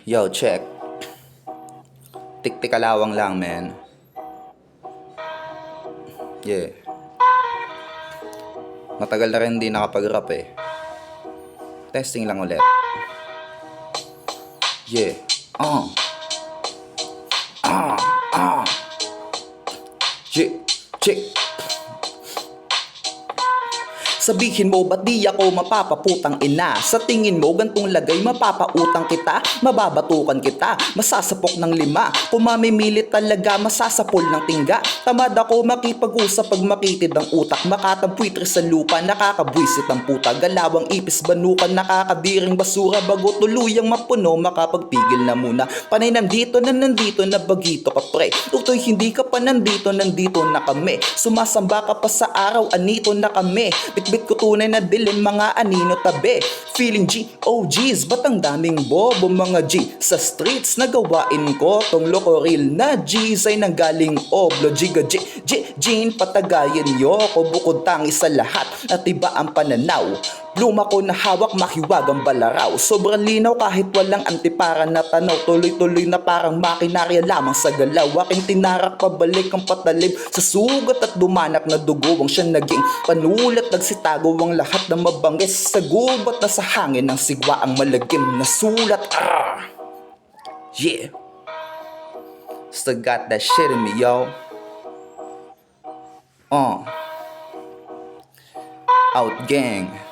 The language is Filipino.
Yo, check. Tik-tikalawang lang, man. Yeah. Matagal na rin hindi nakapag-rap eh. Testing lang ulit. Yeah. Yeah. Check. Sabihin mo, ba't di ako mapapaputang ina? Sa tingin mo, gantong lagay, mapapautang kita? Mababatukan kita, masasapok ng 5. Kung mamimilit talaga, masasapol ng tingga. Tamad ako makipag-usap pag makitid ang utak. Makatambwitri sa lupa, nakakabwisit ang puta. Galawang ipis, banukan, nakakadiring basura. Bago tuluyang mapuno, makapagpigil na muna. Panay nandito na bagito ka pre. Tutoy hindi ka pa nandito na kami. Sumasamba ka pa sa araw, anito na kami. Bitbit ko tunay na dilim, mga anino tabi. Feeling G.O.G's, ba't ang daming bobo mga G? Sa streets na gawain ko, tong loko real na G's ay nanggaling oblo. Giga Gene, patagayin yo ko bukod tangi sa lahat. At iba ang pananaw. Pluma ko na hawak, mahiwagang balaraw. Sobrang linaw kahit walang antipara na tanaw. Tuloy-tuloy na parang makinarya lamang sa galaw. Aking tinarak pabalik ang patalim sa sugat at dumanak na dugo ang siya naging panulat. Nagsitago ang lahat na mabangis sa gubat na sa hangin ng sigwa ang malagim na sulat. Yeah. Still got that shit in me, yo. Out gang.